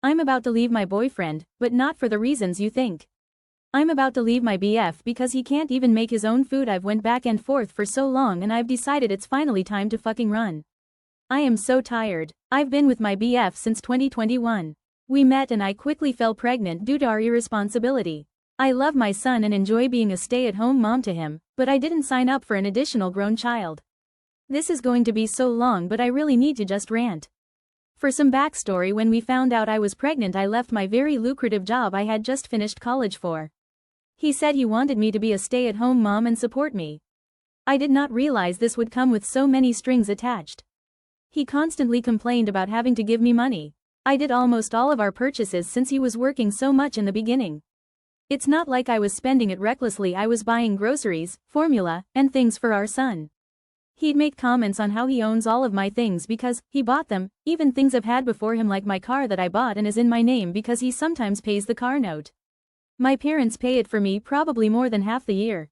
I'm about to leave my boyfriend, but not for the reasons you think. I'm about to leave my BF because he can't even make his own food. I've went back and forth for so long and I've decided it's finally time to fucking run. I am so tired. I've been with my BF since 2021. We met and I quickly fell pregnant due to our irresponsibility. I love my son and enjoy being a stay-at-home mom to him, but I didn't sign up for an additional grown child. This is going to be so long, but I really need to just rant. For some backstory, when we found out I was pregnant, I left my very lucrative job I had just finished college for. He said he wanted me to be a stay-at-home mom and support me. I did not realize this would come with so many strings attached. He constantly complained about having to give me money. I did almost all of our purchases since he was working so much in the beginning. It's not like I was spending it recklessly. I was buying groceries, formula, and things for our son. He'd make comments on how he owns all of my things because he bought them, even things I've had before him, like my car that I bought and is in my name because he sometimes pays the car note. My parents pay it for me probably more than half the year.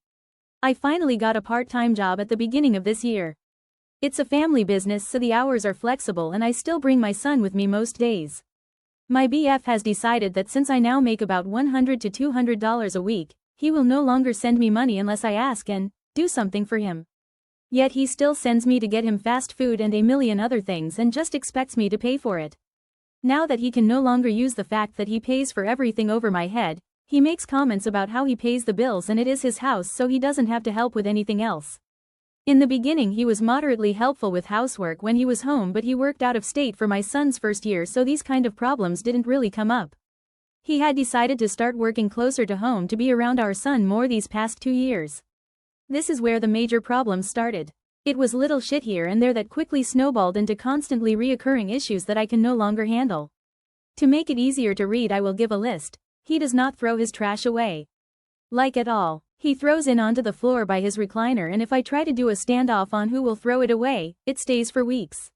I finally got a part-time job at the beginning of this year. It's a family business, so the hours are flexible and I still bring my son with me most days. My BF has decided that since I now make about $100 to $200 a week, he will no longer send me money unless I ask and do something for him. Yet he still sends me to get him fast food and a million other things and just expects me to pay for it. Now that he can no longer use the fact that he pays for everything over my head, he makes comments about how he pays the bills and it is his house, so he doesn't have to help with anything else. In the beginning he was moderately helpful with housework when he was home, but he worked out of state for my son's first year, so these kind of problems didn't really come up. He had decided to start working closer to home to be around our son more these past 2 years. This is where the major problems started. It was little shit here and there that quickly snowballed into constantly reoccurring issues that I can no longer handle. To make it easier to read, I will give a list. He does not throw his trash away. Like at all. He throws it onto the floor by his recliner, and if I try to do a standoff on who will throw it away, it stays for weeks.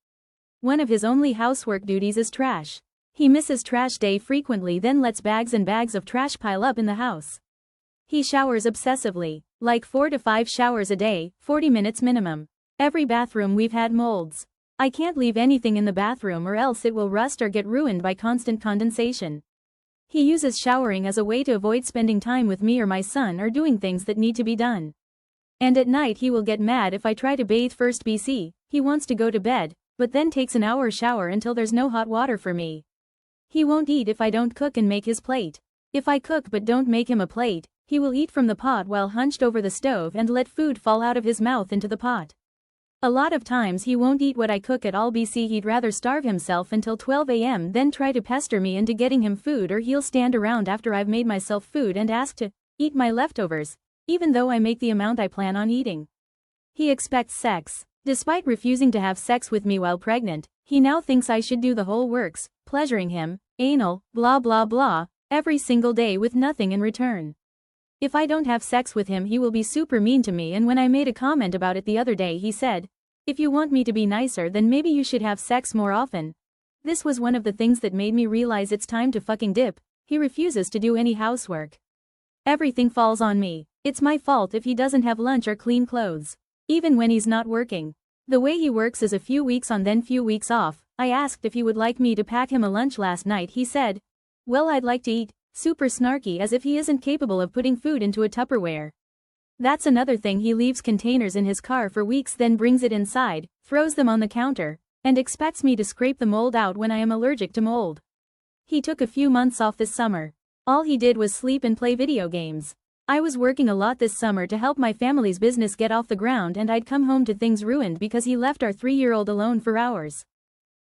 One of his only housework duties is trash. He misses trash day frequently, then lets bags and bags of trash pile up in the house. He showers obsessively, like 4 to 5 showers a day, 40 minutes minimum. Every bathroom we've had molds. I can't leave anything in the bathroom or else it will rust or get ruined by constant condensation. He uses showering as a way to avoid spending time with me or my son or doing things that need to be done. And at night he will get mad if I try to bathe first. He wants to go to bed, but then takes an hour shower until there's no hot water for me. He won't eat if I don't cook and make his plate. If I cook but don't make him a plate, he will eat from the pot while hunched over the stove and let food fall out of his mouth into the pot. A lot of times he won't eat what I cook at all. He'd rather starve himself until 12 a.m. than try to pester me into getting him food, or he'll stand around after I've made myself food and ask to eat my leftovers, even though I make the amount I plan on eating. He expects sex. Despite refusing to have sex with me while pregnant, he now thinks I should do the whole works, pleasuring him, anal, blah blah blah, every single day with nothing in return. If I don't have sex with him he will be super mean to me, and when I made a comment about it the other day he said, "If you want me to be nicer then maybe you should have sex more often." This was one of the things that made me realize it's time to fucking dip. He refuses to do any housework. Everything falls on me. It's my fault if he doesn't have lunch or clean clothes. Even when he's not working. The way he works is a few weeks on then few weeks off. I asked if he would like me to pack him a lunch last night. He said, "Well, I'd like to eat," super snarky, as if he isn't capable of putting food into a Tupperware. That's another thing, he leaves containers in his car for weeks then brings it inside, throws them on the counter, and expects me to scrape the mold out when I am allergic to mold. He took a few months off this summer. All he did was sleep and play video games. I was working a lot this summer to help my family's business get off the ground, and I'd come home to things ruined because he left our 3-year-old alone for hours.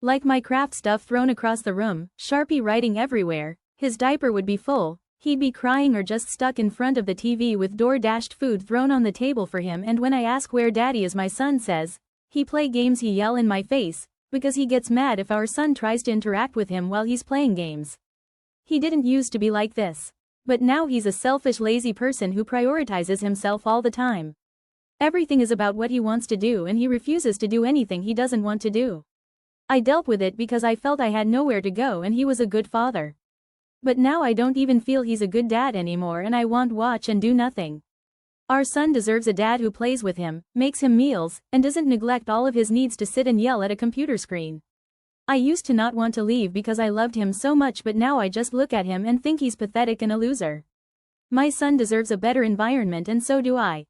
Like my craft stuff thrown across the room, Sharpie writing everywhere, his diaper would be full, he'd be crying or just stuck in front of the TV with door-dashed food thrown on the table for him, and when I ask where daddy is my son says, he play games. He yell in my face, because he gets mad if our son tries to interact with him while he's playing games. He didn't used to be like this. But now he's a selfish, lazy person who prioritizes himself all the time. Everything is about what he wants to do and he refuses to do anything he doesn't want to do. I dealt with it because I felt I had nowhere to go and he was a good father. But now I don't even feel he's a good dad anymore and I want watch and do nothing. Our son deserves a dad who plays with him, makes him meals, and doesn't neglect all of his needs to sit and yell at a computer screen. I used to not want to leave because I loved him so much, but now I just look at him and think he's pathetic and a loser. My son deserves a better environment and so do I.